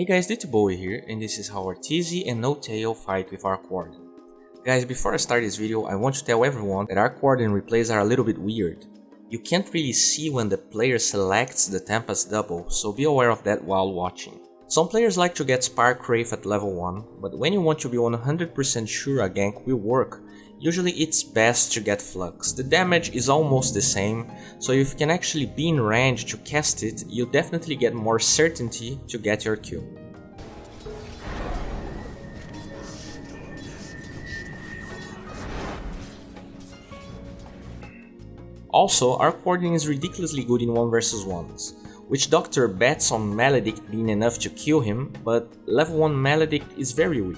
Hey guys, D.Bowie here, and this is how Arteezy and Nota1l fight with Arc Warden. Guys, before I start this video, I want to tell everyone that Arc Warden replays are a little bit weird. You can't really see when the player selects the Tempest double, so be aware of that while watching. Some players like to get Spark Wraith at level 1, but when you want to be 100% sure a gank will work, usually it's best to get Flux. The damage is almost the same, so if you can actually be in range to cast it, you definitely get more certainty to get your kill. Also, Arc Warden is ridiculously good in 1 vs 1s. Witch Doctor bets on Maledict being enough to kill him, but level 1 Maledict is very weak.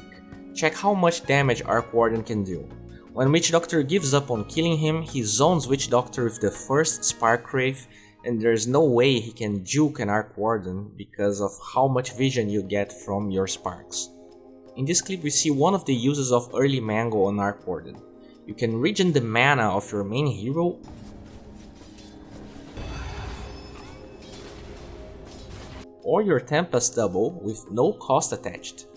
Check how much damage Arc Warden can do. When Witch Doctor gives up on killing him, he zones Witch Doctor with the first Spark Wraith, and there's no way he can juke an Arc Warden because of how much vision you get from your sparks. In this clip we see one of the uses of early Mango on Arc Warden. You can regen the mana of your main hero or your Tempest double with no cost attached.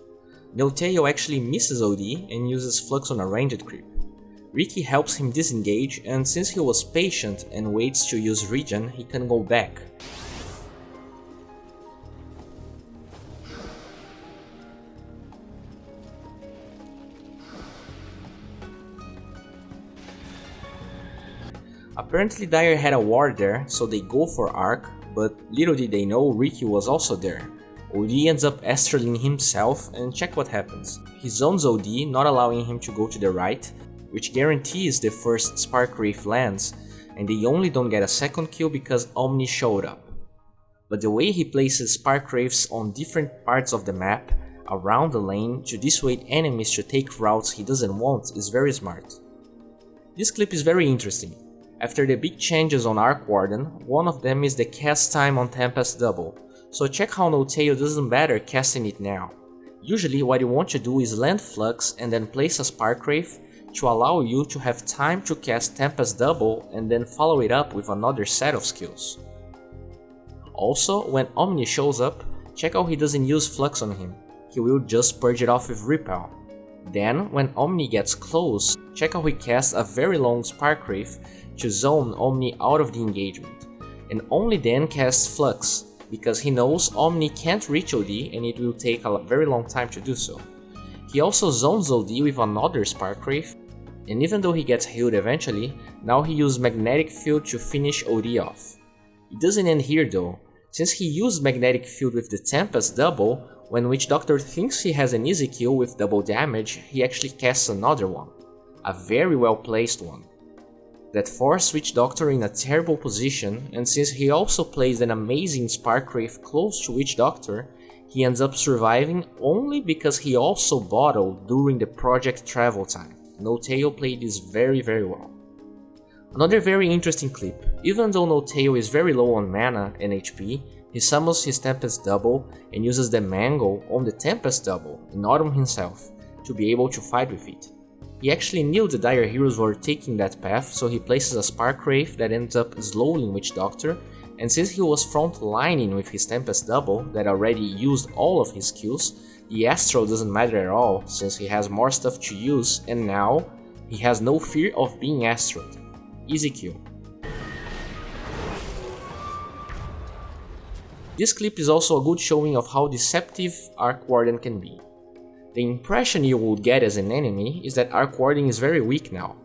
Nota1l actually misses OD and uses Flux on a ranged creep. Riki helps him disengage, and since he was patient and waits to use regen, he can go back. Apparently Dire had a ward there, so they go for Arc, but little did they know Riki was also there. OD ends up astraling himself, and check what happens. He zones OD, not allowing him to go to the right, which guarantees the first Spark Wraith lands, and they only don't get a second kill because Omni showed up. But the way he places Spark Wraiths on different parts of the map, around the lane, to dissuade enemies to take routes he doesn't want is very smart. This clip is very interesting. After the big changes on Arc Warden, one of them is the cast time on Tempest double, so check how Nota1l doesn't bother casting it now. Usually what you want to do is land Flux and then place a Spark Wraith to allow you to have time to cast Tempest double and then follow it up with another set of skills. Also, when Omni shows up, check how he doesn't use Flux on him, he will just purge it off with Repel. Then, when Omni gets close, check how he casts a very long Spark Wraith to zone Omni out of the engagement, and only then casts Flux, because he knows Omni can't reach OD and it will take a very long time to do so. He also zones OD with another Spark Wraith, and even though he gets healed eventually, now he uses Magnetic Field to finish OD off. It doesn't end here though, since he used Magnetic Field with the Tempest double, when Witch Doctor thinks he has an easy kill with double damage, he actually casts another one. A very well placed one. That forced Witch Doctor in a terrible position, and since he also plays an amazing Spark Wraith close to Witch Doctor, he ends up surviving only because he also bottled during the project travel time. Nota1l played this very well. Another very interesting clip. Even though Nota1l is very low on mana and HP, he summons his Tempest double and uses the Mango on the Tempest double, and not on himself, to be able to fight with it. He actually knew the Dire heroes were taking that path, so he places a Spark Wraith that ends up slowing Witch Doctor, and since he was front-lining with his Tempest double that already used all of his skills, the Astral doesn't matter at all, since he has more stuff to use, and now he has no fear of being Astraled. Easy kill. This clip is also a good showing of how deceptive Arc Warden can be. The impression you would get as an enemy is that Arc Warden is very weak now,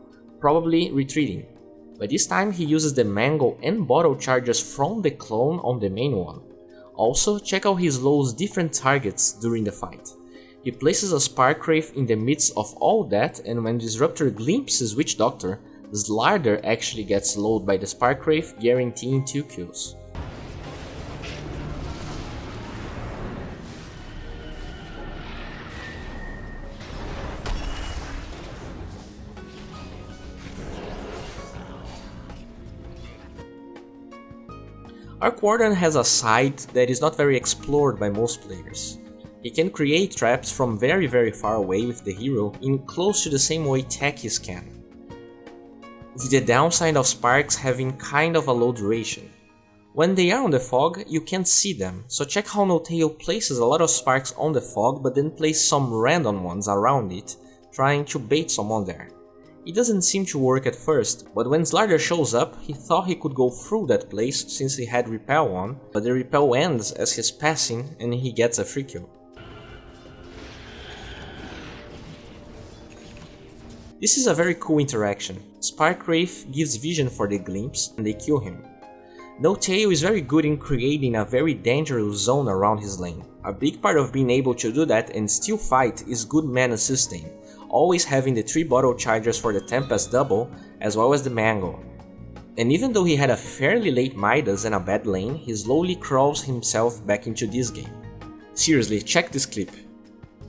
probably retreating, but this time he uses the Mango and Bottle charges from the clone on the main one. Also, check how he slows different targets during the fight. He places a Spark Wraith in the midst of all that, and when Disruptor glimpses Witch Doctor, Slardar actually gets slowed by the Spark Wraith, guaranteeing 2 kills. Arc Warden has a side that is not very explored by most players. He can create traps from very far away with the hero in close to the same way Tekis can, with the downside of sparks having kind of a low duration. When they are on the fog, you can't see them, so check how Nota1l places a lot of sparks on the fog but then places some random ones around it, trying to bait someone there. It doesn't seem to work at first, but when Slardar shows up, he thought he could go through that place since he had repel on, but the repel ends as he's passing and he gets a free kill. This is a very cool interaction. Sparkwraith gives vision for the glimpse and they kill him. Nota1l is very good in creating a very dangerous zone around his lane. A big part of being able to do that and still fight is good mana sustain, always having the 3 bottle chargers for the Tempest double as well as the Mango. And even though he had a fairly late Midas and a bad lane, he slowly crawls himself back into this game. Seriously, check this clip.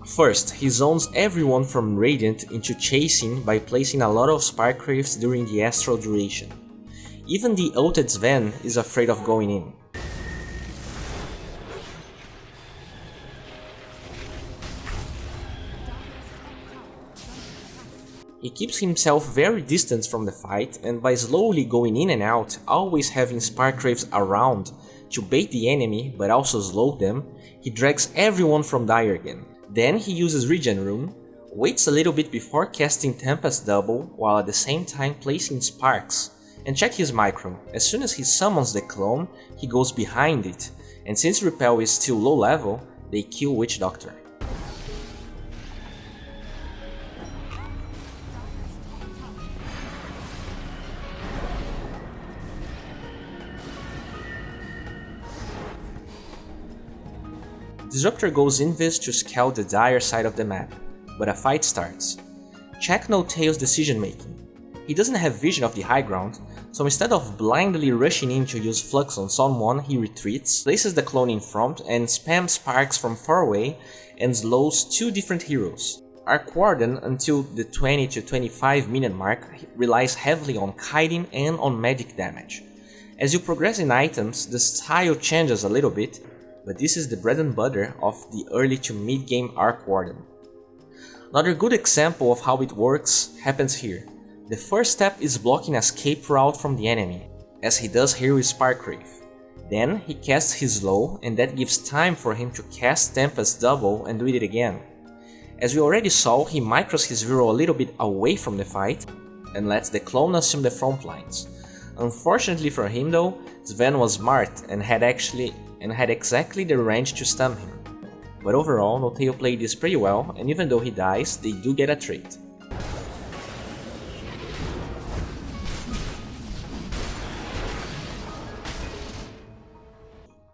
First, he zones everyone from Radiant into chasing by placing a lot of Sparkwraiths during the Astral duration. Even the ulted Sven is afraid of going in. He keeps himself very distant from the fight, and by slowly going in and out, always having Sparkwraiths around to bait the enemy but also slow them, he drags everyone from Dire again. Then he uses Regen Rune, waits a little bit before casting Tempest double while at the same time placing Sparks, and check his micro. As soon as he summons the clone, he goes behind it, and since repel is still low level, they kill Witch Doctor. Disruptor goes invis to scout the Dire side of the map, but a fight starts. Check Nota1l's decision making. He doesn't have vision of the high ground, so instead of blindly rushing in to use Flux on someone, he retreats, places the clone in front and spams Sparks from far away and slows 2 different heroes. Arc Warden, until the 20 to 25 minute mark, relies heavily on kiting and on magic damage. As you progress in items, the style changes a little bit, but this is the bread and butter of the early to mid game Arc Warden. Another good example of how it works happens here. The first step is blocking a escape route from the enemy, as he does here with Sparkwraith. Then he casts his slow, and that gives time for him to cast Tempest double and do it again. As we already saw, he micros his hero a little bit away from the fight and lets the clone assume the front lines. Unfortunately for him though, Sven was smart and had exactly the range to stun him. But overall, Nota1l played this pretty well, and even though he dies, they do get a trait.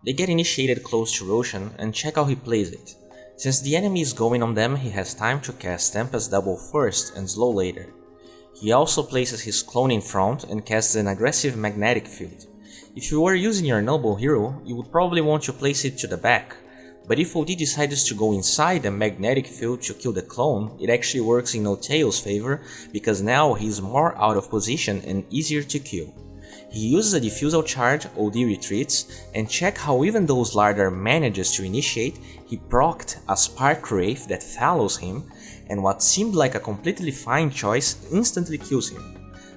They get initiated close to Roshan, and check how he plays it. Since the enemy is going on them, he has time to cast Tempest double first and slow later. He also places his clone in front and casts an aggressive magnetic field. If you were using your noble hero, you would probably want to place it to the back, but if OD decides to go inside the magnetic field to kill the clone, it actually works in Nota1l's favor because now he's more out of position and easier to kill. He uses a diffusal charge, OD retreats, and check how even though Slardar manages to initiate, he procced a Sparkwraith that follows him, and what seemed like a completely fine choice instantly kills him.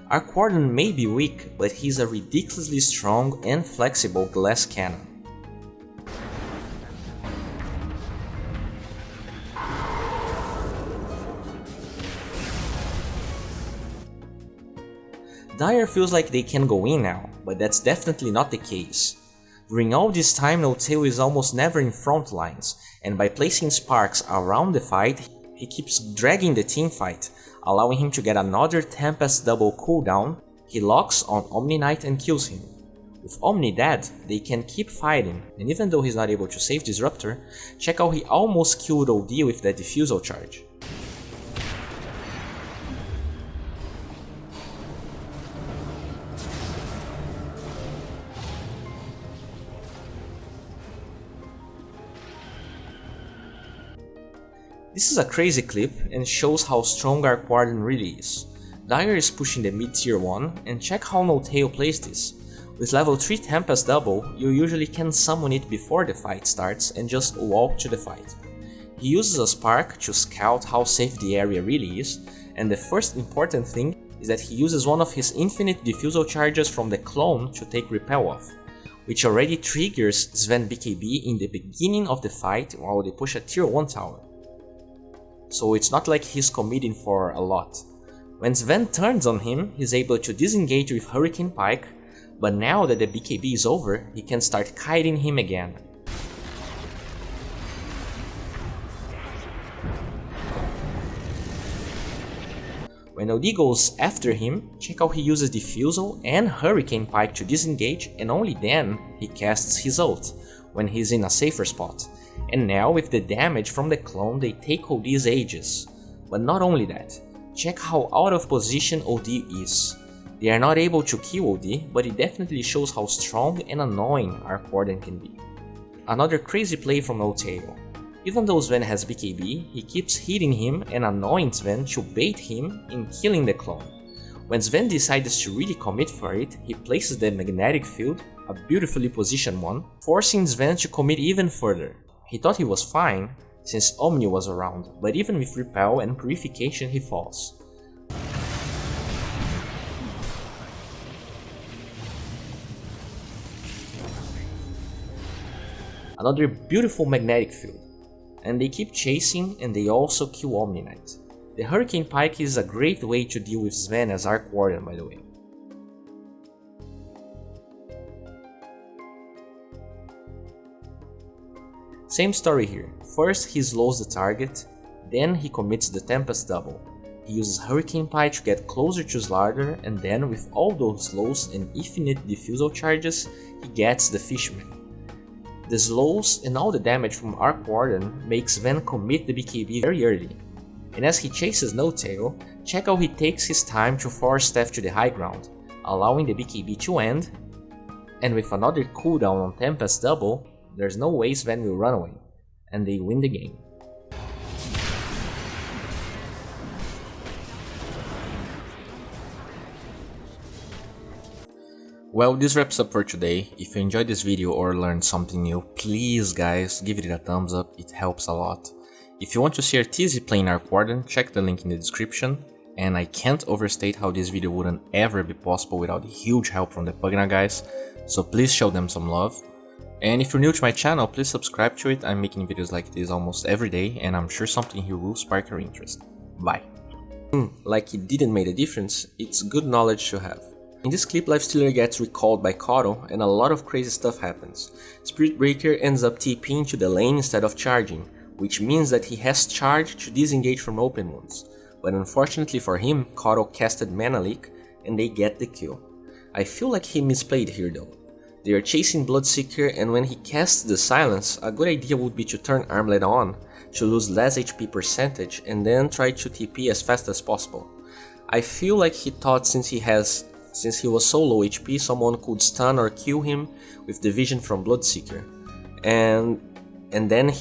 Arc Warden may be weak, but he's a ridiculously strong and flexible glass cannon. Dire feels like they can go in now, but that's definitely not the case. During all this time, Nota1l is almost never in front lines, and by placing Sparks around the fight, he keeps dragging the teamfight, allowing him to get another Tempest double cooldown. He locks on Omni Knight and kills him. With Omni dead, they can keep fighting, and even though he's not able to save Disruptor, check how he almost killed OD with that diffusal charge. This is a crazy clip and shows how strong Arc Warden really is. Dire is pushing the mid tier 1, and check how Nota1l plays this. With level 3 Tempest double, you usually can summon it before the fight starts and just walk to the fight. He uses a Spark to scout how safe the area really is, and the first important thing is that he uses one of his infinite diffusal charges from the clone to take repel off. which already triggers Sven BKB in the beginning of the fight while they push a tier 1 tower. So it's not like he's committing for a lot. When Sven turns on him, he's able to disengage with Hurricane Pike, but now that the BKB is over, he can start kiting him again. When OD goes after him, check how he uses Diffusal and Hurricane Pike to disengage, and only then he casts his ult, when he's in a safer spot. And now with the damage from the clone they take OD's Aegis. But not only that, check how out of position OD is. They are not able to kill OD, but it definitely shows how strong and annoying Arc Warden can be. Another crazy play from Nota1l. Even though Sven has BKB, he keeps hitting him and annoying Sven to bait him in killing the clone. When Sven decides to really commit for it, he places the magnetic field, a beautifully positioned one, forcing Sven to commit even further. He thought he was fine, since Omni was around, but even with Repel and Purification he falls. Another beautiful magnetic field. And they keep chasing and they also kill Omni Knight. The Hurricane Pike is a great way to deal with Sven as Arc Warden, by the way. Same story here. First he slows the target, then he commits the Tempest double. He uses Hurricane Pike to get closer to Slardar, and then with all those slows and infinite diffusal charges, he gets the Fishman. The slows and all the damage from Arc Warden makes Sven commit the BKB very early. And as he chases Nota1l, check how he takes his time to force Steph to the high ground, allowing the BKB to end, and with another cooldown on Tempest double, there's no way Sven will run away, and they win the game. Well, this wraps up for today. If you enjoyed this video or learned something new, please guys, give it a thumbs up, it helps a lot. If you want to see Arteezy playing Arc Warden, check the link in the description. And I can't overstate how this video wouldn't ever be possible without huge help from the Pugna guys, so please show them some love. And if you're new to my channel, please subscribe to it. I'm making videos like this almost every day, and I'm sure something here will spark your interest. Bye. Like it didn't make a difference, it's good knowledge to have. In this clip, Lifestealer gets recalled by Kotl and a lot of crazy stuff happens. Spirit Breaker ends up TPing to the lane instead of charging, which means that he has charge to disengage from open wounds. But unfortunately for him, Kotl casted Mana Leak and they get the kill. I feel like he misplayed here though. They are chasing Bloodseeker, and when he casts the Silence, a good idea would be to turn Armlet on, to lose less HP percentage and then try to TP as fast as possible. I feel like he thought since he was so low HP, someone could stun or kill him with the vision from Bloodseeker, and then